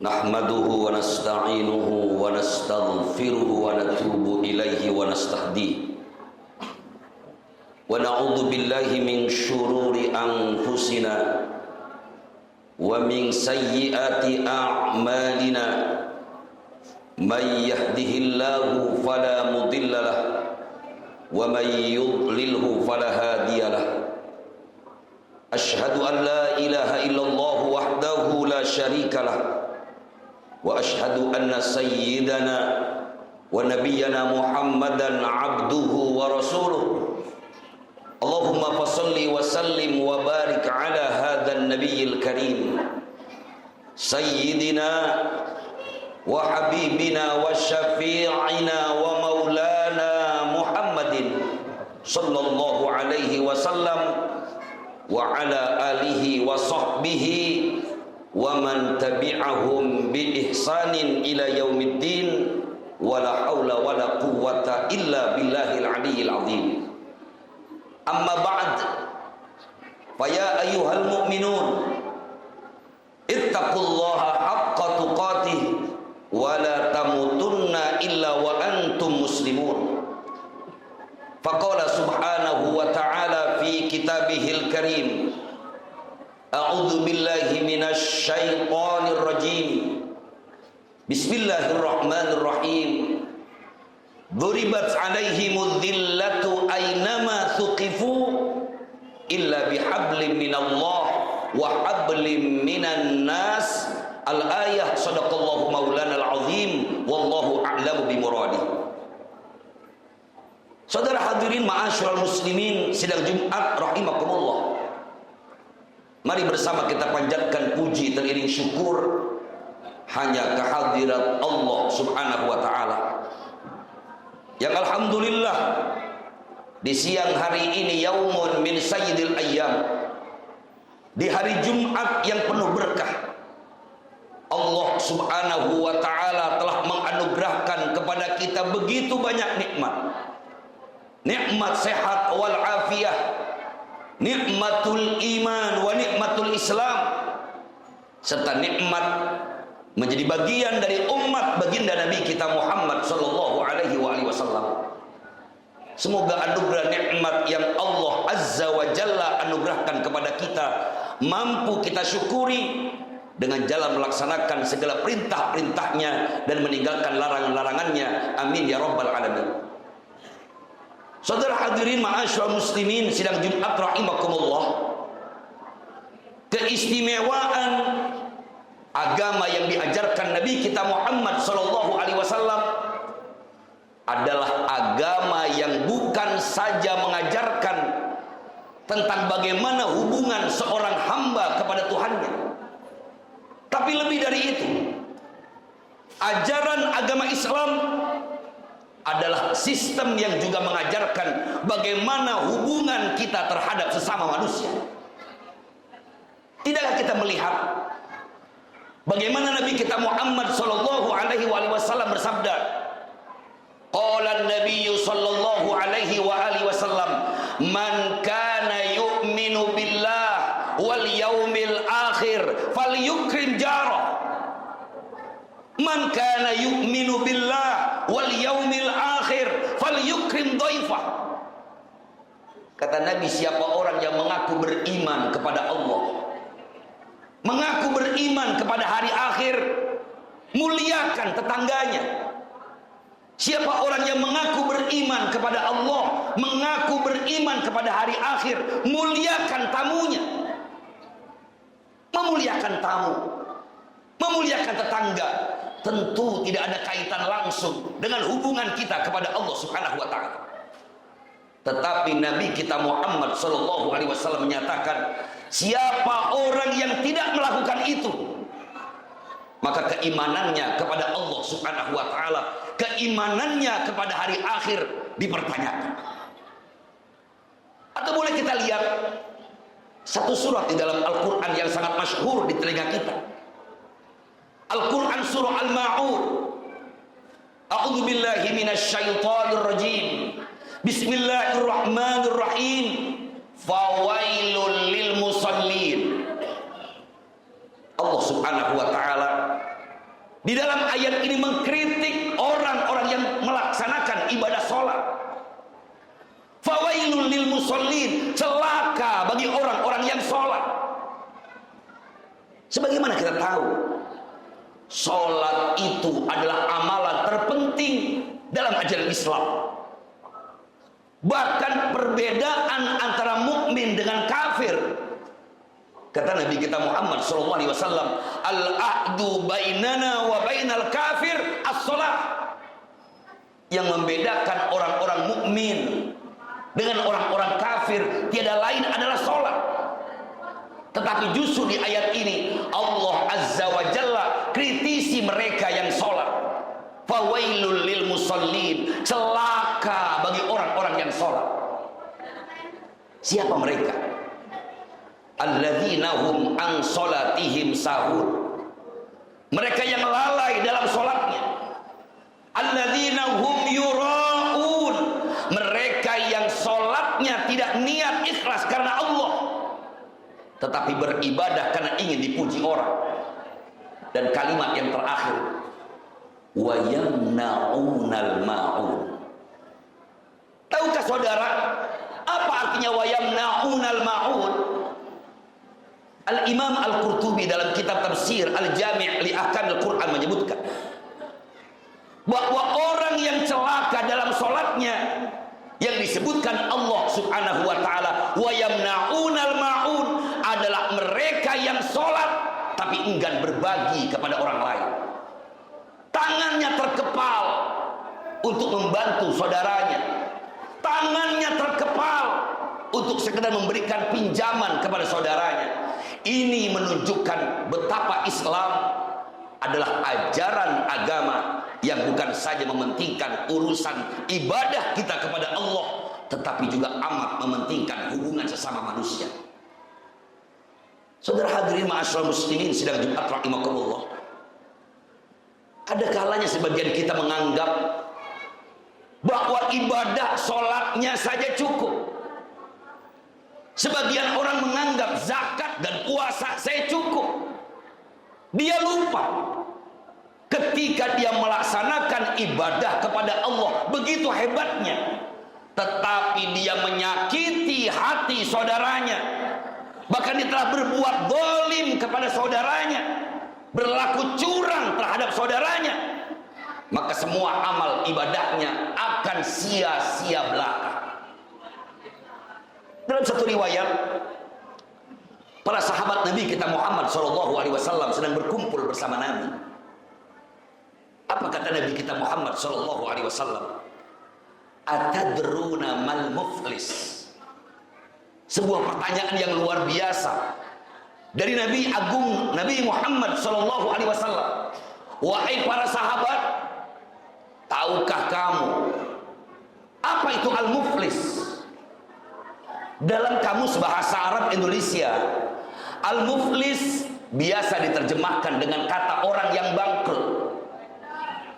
Nahmaduhu wa nasta'inuhu wa nastaghfiruhu wa natubu ilaihi wa nastahdihi wa na'udzu billahi min syururi anfusina wa min sayyiati a'malina. May yahdihillahu fala mudilla lahu wa may yudlilhu fala hadiya lahu. Asyhadu an la ilaha illallah wahdahu la syarika lahu wa asyhadu anna sayyidana wa nabiyyana Muhammadan abduhu wa rasuluh. Allahumma fassalli wa sallim wa barik ala hadzal nabiyil karim sayyidina wa habibina wa syafi'ina wa maulana Muhammadin sallallahu alaihi wasallam wa ala alihi wa sahbihi wa man tabi'ahum bi ihsanin ila yaumiddin wa la haula wa la quwwata illa billahil aliyyil azim. Amma ba'd, fa ya ayyuhal mu'minun ittaqullaha haqqa tuqatih wa la tamutunna illa wa antum muslimun. Faqala subhanahu wa ta'ala fi kitabihil karim, a'udzu billahi minasy syaithanir rajim. Bismillahirrahmanirrahim. Duribat 'alaihimudz dhillatu aynama thuqifu illa bihablim minallah wa hablim minan nas. Al-ayah. Sadaqallahu maulana al-azim wallahu a'lamu bimuradih. Saudara hadirin ma'asyiral muslimin sidang Jumat rahimakumullah. Mari bersama kita panjatkan puji teriring syukur hanya kehadirat Allah Subhanahu wa taala. Yang alhamdulillah di siang hari ini yaumun min sayyidil ayyam, di hari Jumat yang penuh berkah, Allah Subhanahu wa ta'ala telah menganugerahkan kepada kita begitu banyak nikmat. Nikmat sehat wal afiyah, nikmatul iman wa nikmatul Islam, serta nikmat menjadi bagian dari umat baginda Nabi kita Muhammad sallallahu alaihi wasallam. Semoga anugerah nikmat yang Allah Azza wa Jalla anugerahkan kepada kita mampu kita syukuri dengan jalan melaksanakan segala perintah-perintahnya dan meninggalkan larangan-larangannya. Amin ya rabbal alamin. Saudara hadirin ma'asyiral muslimin sidang Jumat rahimakumullah. Keistimewaan agama yang diajarkan Nabi kita Muhammad sallallahu alaihi wasallam adalah agama yang bukan saja mengajarkan tentang bagaimana hubungan seorang hamba kepada Tuhannya, tapi lebih dari itu, ajaran agama Islam adalah sistem yang juga mengajarkan bagaimana hubungan kita terhadap sesama manusia. Tidakkah kita melihat bagaimana Nabi kita Muhammad sallallahu alaihi wasallam bersabda, qala an-nabiy sallallahu alaihi wasallam, man kana yu'minu billah wal yaumil akhir falyukrim jarah. Man kana yu'minu billah wal yaumil akhir falyukrim dhaifah. Kata Nabi, siapa orang yang mengaku beriman kepada Allah, mengaku beriman kepada hari akhir, muliakan tetangganya. Siapa orang yang mengaku beriman kepada Allah, mengaku beriman kepada hari akhir, muliakan tamunya. Memuliakan tamu, memuliakan tetangga, tentu tidak ada kaitan langsung dengan hubungan kita kepada Allah Subhanahu wa taala. Tetapi Nabi kita Muhammad sallallahu alaihi wasallam menyatakan, siapa orang yang tidak melakukan itu, maka keimanannya kepada Allah Subhanahu wa taala, keimanannya kepada hari akhir dipertanyakan. Atau boleh kita lihat satu surat di dalam Al-Qur'an yang sangat masyhur di telinga kita. Al-Quran surah Al-Ma'un. A'udzu billahi minasy syaithanir rajim. Bismillahirrahmanirrahim. Fawailul lil musallin. Allah Subhanahu wa taala Di dalam ayat ini mengkritik orang-orang yang melaksanakan ibadah sholat. Fawailul lil musallin, celaka bagi orang-orang yang sholat. Sebagaimana kita tahu, sholat itu adalah amalan terpenting dalam ajaran Islam. Bahkan perbedaan antara mukmin dengan kafir, kata Nabi kita Muhammad SAW, al-ahdu bainana wa bainal kafir as-sholat. Yang membedakan orang-orang mukmin dengan orang-orang kafir tiada lain adalah sholat. Tetapi justru di ayat ini Allah Azza wa Jalla kritisi mereka yang sholat. Fawailul lil musallin, celaka bagi orang-orang yang sholat. Siapa mereka? Alladzina hum an sholatihim sahur, mereka yang lalai dalam sholatnya. Alladzina hum yura'un, mereka yang sholatnya tidak niat ikhlas karena Allah, tetapi beribadah karena ingin dipuji orang. Dan kalimat yang terakhir, wa yamna'unal ma'un. Tahukah saudara apa artinya wa yamna'unal ma'un? Al-Imam Al-Qurtubi dalam kitab tafsir Al-Jami' li Ahkamil Quran menyebutkan bahwa orang yang celaka dalam sholatnya, yang disebutkan Allah Subhanahu wa ta'ala wa yamna'unal ma'un, adalah mereka yang sholat tapi enggan berbagi kepada orang lain. Tangannya terkepal untuk membantu saudaranya, tangannya terkepal untuk sekedar memberikan pinjaman kepada saudaranya. Ini menunjukkan betapa Islam adalah ajaran agama yang bukan saja mementingkan urusan ibadah kita kepada Allah, tetapi juga amat mementingkan hubungan sesama manusia. Saudara hadirin ma'asyiral muslimin sidang Jumat rahimakumullah, ada kalanya sebagian kita menganggap bahwa ibadah sholatnya saja cukup. Sebagian orang menganggap zakat dan puasa saya cukup. Dia lupa ketika dia melaksanakan ibadah kepada Allah begitu hebatnya, tetapi dia menyakiti hati saudaranya. Bahkan dia telah berbuat zalim kepada saudaranya, berlaku curang terhadap saudaranya. Maka semua amal ibadahnya akan sia-sia belaka. Dalam satu riwayat, para sahabat Nabi kita Muhammad SAW sedang berkumpul bersama Nabi. Apa kata Nabi kita Muhammad SAW? Atadruna mal muflis? Sebuah pertanyaan yang luar biasa dari Nabi Agung Nabi Muhammad SAW. Wahai para sahabat, tahukah kamu apa itu al-muflis? Dalam kamus bahasa Arab Indonesia, al-muflis biasa diterjemahkan dengan kata orang yang bangkrut,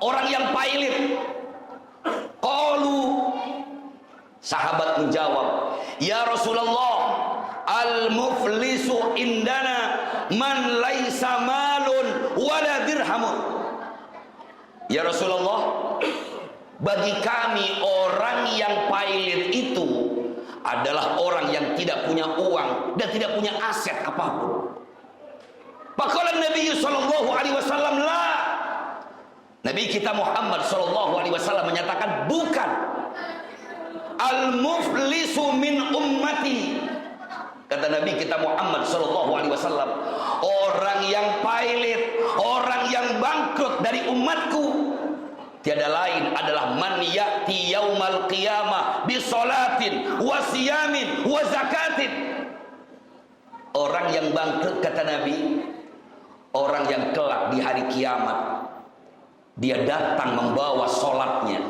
orang yang pailit. Qalu, sahabat menjawab, ya Rasulullah, al-muflisu indana man laisa malun wala dirhamun. Ya Rasulullah, bagi kami orang yang pailit itu adalah orang yang tidak punya uang dan tidak punya aset apapun. Maka Nabi sallallahu alaihi wasallam, la. Nabi kita Muhammad sallallahu alaihi wasallam menyatakan, bukan. Al-muflisu min ummati. Kata Nabi kita Muhammad sallallahu alaihi wasallam, orang yang pailit, orang yang bangkrut dari umatku tiada lain adalah man ya'ti yaumal qiyamah bi sholatin wa siyamin wa zakatin. Orang yang bangkrut, kata Nabi, orang yang kelak di hari kiamat dia datang membawa sholatnya,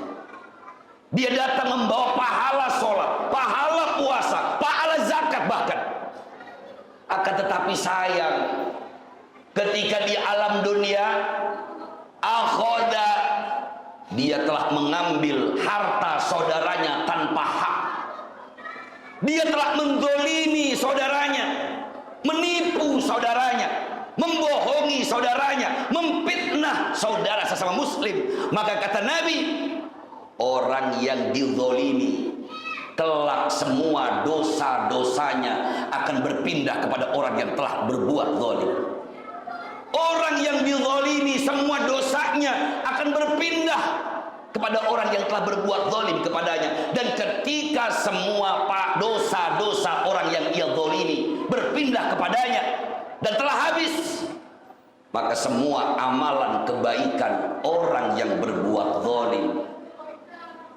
dia datang membawa pahala sholat, pahala puasa, pahala zakat bahkan. Akan tetapi sayang, ketika di alam dunia akhoda, dia telah mengambil harta saudaranya tanpa hak. Dia telah mendolimi saudaranya, menipu saudaranya, membohongi saudaranya, memfitnah memfitnah saudara sesama muslim. Maka kata Nabi, orang yang dizolimi kelak semua dosa-dosanya akan berpindah kepada orang yang telah berbuat zalim. Orang yang dizolimi semua dosanya akan berpindah kepada orang yang telah berbuat zalim kepadanya. Dan ketika semua dosa-dosa orang yang ia zalimi berpindah kepadanya dan telah habis, maka semua amalan kebaikan orang yang berbuat zalim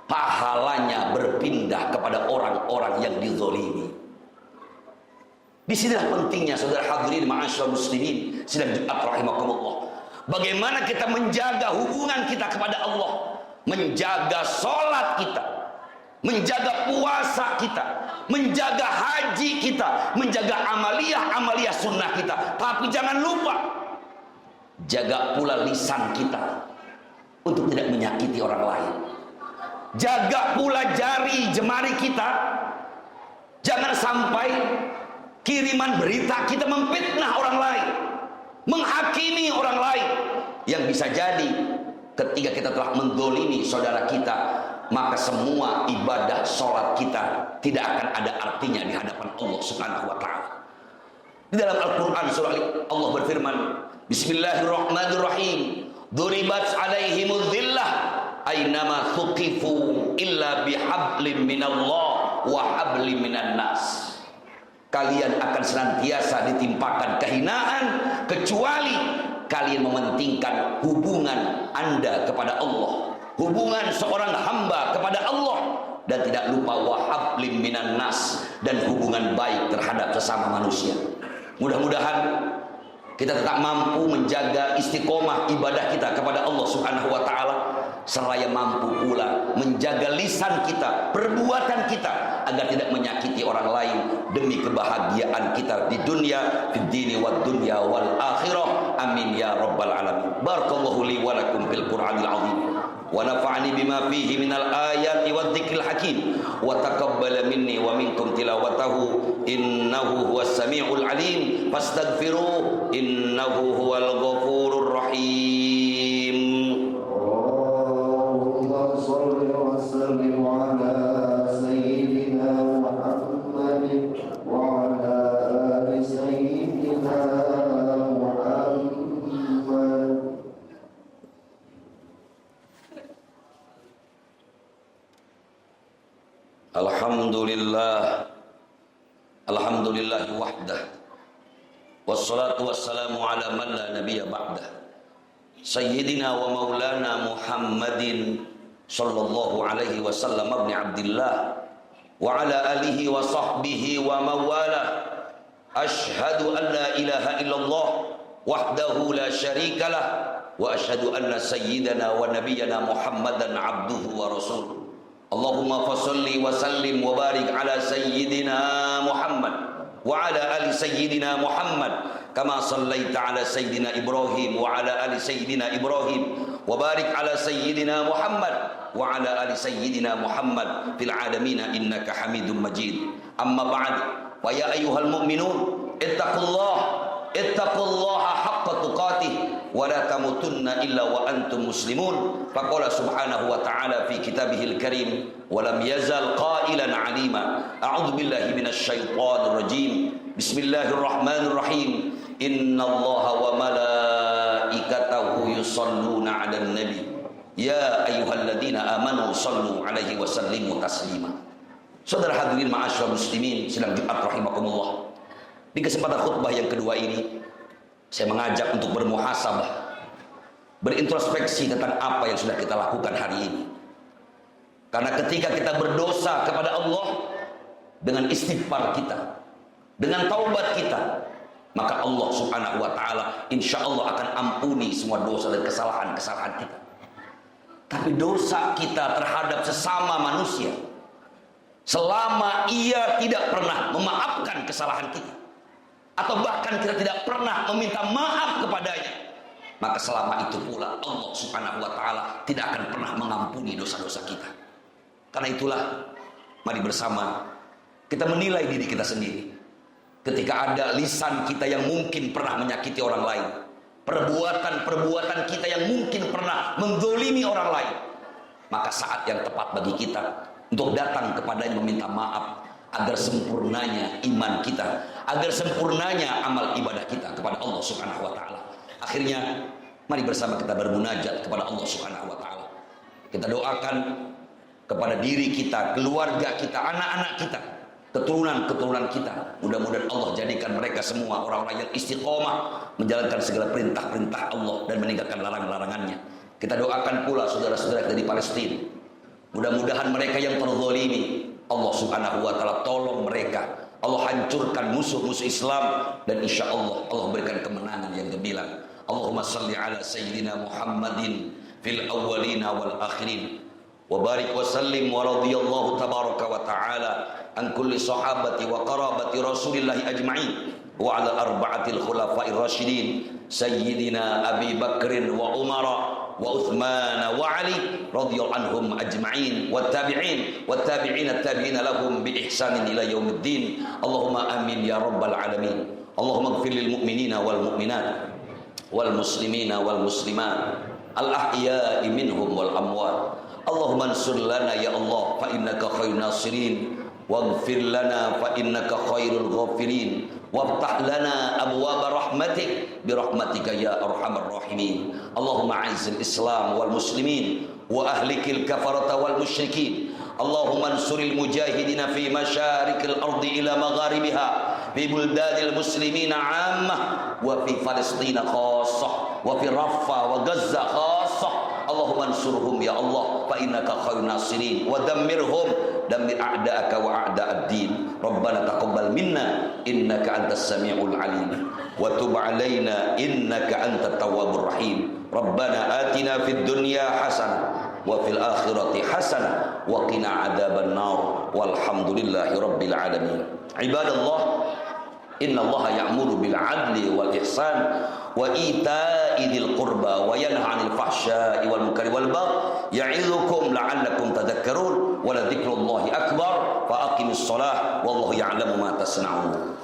pahalanya berpindah kepada orang-orang yang dizalimi. Disinilah pentingnya saudara hadirin ma'asyiral muslimin sidang Jumat rahimakumullah. Bagaimana kita menjaga hubungan kita kepada Allah, menjaga sholat kita, menjaga puasa kita, menjaga haji kita, menjaga amaliyah sunnah kita. Tapi jangan lupa jaga pula lisan kita untuk tidak menyakiti orang lain. Jaga pula jari jemari kita, jangan sampai kiriman berita kita memfitnah orang lain, menghakimi orang lain, yang bisa jadi ketika kita telah menzalimi saudara kita, maka semua ibadah sholat kita tidak akan ada artinya di hadapan Allah Subhanahu wa ta'ala. Di dalam Al-Quran surah Allah berfirman, Bismillahirrahmanirrahim, Duribat alaihimul dhillah aynama thuqifu illa bihablim minallah wa hablim minan nas. Kalian akan senantiasa ditimpakan kehinaan kecuali kalian mementingkan hubungan Anda kepada Allah, hubungan seorang hamba kepada Allah, dan tidak lupa wa hablim minan nas, dan hubungan baik terhadap sesama manusia. Mudah-mudahan kita tetap mampu menjaga istiqomah ibadah kita kepada Allah Subhanahu wa ta'ala, seraya mampu pula menjaga lisan kita, perbuatan kita, agar tidak menyakiti orang lain demi kebahagiaan kita di dunia, fid dini wad dunya wal akhirah. Amin ya rabbal alamin. Barakallahu li wa lakum fil Qur'anil azim wa nafa'ani bima fihi minal ayati wad dzikril hakim wa taqabbala minni wa minkum tilawatahu innahu huwas samiul alim fastaghfiruh innahu huwal ghafurur rahim. Allahumma shalli wa sallim ala sayyidina Muhammad wa ala ali sayyidina Muhammad. Alhamdulillah, alhamdulillahi wahdah, wassalatu wassalamu ala man la nabiyya ba'dah, sayyidina wa maulana Muhammadin sallallahu alaihi wasallam ibn Abdillah wa ala alihi wa sahbihi wa mawala. Ashhadu an la ilaha illallah wahdahu la syarikalah wa ashhadu anna sayyidana wa nabiyyana Muhammadan abduhu wa rasuluh. Allahumma fasalli wa sallim wa barik ala sayyidina Muhammad wa ala ali sayyidina Muhammad kama sallaita ala sayyidina Ibrahim wa ala ali sayyidina Ibrahim wa barik ala sayyidina Muhammad wa ala ali sayyidina Muhammad fil alamin innaka Hamidum Majid. Amma ba'd, wa ya ayyuhal mu'minun ittaqullaha haqqa tuqatih wa la tamutunna illa wa antum muslimun. Faqala subhanahu wa ta'ala fi kitabihil karim wa lam yazal qailan alima. A'udzu billahi minasy syaithanir rajim. Bismillahirrahmanirrahim. Innallaha wa malaikatahu yusholluna 'alan nabi. Ya ayyuhalladzina amanu shallu 'alaihi wa sallimu taslima. Saudara hadirin ma'asyiral muslimin sidang Jumat rahimakumullah. Di kesempatan khutbah yang kedua ini, saya mengajak untuk bermuhasabah, berintrospeksi tentang apa yang sudah kita lakukan hari ini. Karena ketika kita berdosa kepada Allah dengan istighfar kita, dengan taubat kita, maka Allah Subhanahu wa ta'ala insya Allah akan ampuni semua dosa dan kesalahan-kesalahan kita. Tapi dosa kita terhadap sesama manusia, selama ia tidak pernah memaafkan kesalahan kita, atau bahkan kita tidak pernah meminta maaf kepadanya, maka selama itu pula Allah Subhanahu wa ta'ala tidak akan pernah mengampuni dosa-dosa kita. Karena itulah, mari bersama kita menilai diri kita sendiri. Ketika ada lisan kita yang mungkin pernah menyakiti orang lain, perbuatan-perbuatan kita yang mungkin pernah menzalimi orang lain, maka saat yang tepat bagi kita untuk datang kepadanya meminta maaf, agar sempurnanya iman kita, agar sempurnanya amal ibadah kita kepada Allah Subhanahu wa taala. Akhirnya mari bersama kita bermunajat kepada Allah Subhanahu wa taala. Kita doakan kepada diri kita, keluarga kita, anak-anak kita, keturunan-keturunan kita. Mudah-mudahan Allah jadikan mereka semua orang-orang yang istiqomah menjalankan segala perintah-perintah Allah dan meninggalkan larangan-larangannya. Kita doakan pula saudara-saudara kita di Palestina. Mudah-mudahan mereka yang terzalimi, Allah Subhanahu wa taala tolong mereka. Allah hancurkan musuh-musuh Islam dan insya Allah berikan kemenangan yang gemilang. Allahumma salli ala sayyidina Muhammadin fil awwalina wal akhirin wa barik wa sallim wa radiyallahu tabaraka wa ta'ala an kulli sahabati wa qarabati Rasulillah ajma'in wa ala arba'atil khulafa'ir rasyidin sayyidina Abi Bakrin wa Umara wa Uthman wa Ali radhiyallahu anhum ajma'in wat tabi'in at-tabi'ina lahum bi ihsanin ila yaumiddin. Allahumma amin ya rabbal alamin. Allahumma ighfir lil mu'minina wal mu'minat wal muslimina wal muslimat al ahya'i minhum wal amwat. Allahumma ansur lana ya Allah fa innaka khairun nasirin waghfir lana fa innaka khairul ghafirin waftah lana abwaaba rahmatik birahmatika ya arhamar rahimin. Allahumma a'izzil islam wal muslimin wa ahlikil kafarata wal musyrikin. Allahumma ansuril mujahidina fi masyarikil ardi ila magharibiha fi buldanil muslimina 'ammah wa fi Palestina khassah wa fi Rafah wa Gaza khassah. Allahumma ansurhum ya Allah fa innaka khairun nasirin wa dammirhum dammir a'da'aka wa a'da'ad din. Rabbana taqabbal minna innaka antas samiul alim wa tub 'alaina innaka antat tawwabur rahim. Rabbana atina fid dunya hasanah wa fil akhirati hasanah wa qina adzaban nar walhamdulillahi rabbil alamin. Ibadallah, innallaha ya'muru bil 'adli wal ihsan wa ita'i dzil qurba wa yanha 'anil fahsya'i wal munkari wal baghi ya'idzukum la'allakum tadhakkarun wa la dzikrullahi akbar fa aqimis shalah wallahu ya'lamu ma tasna'un.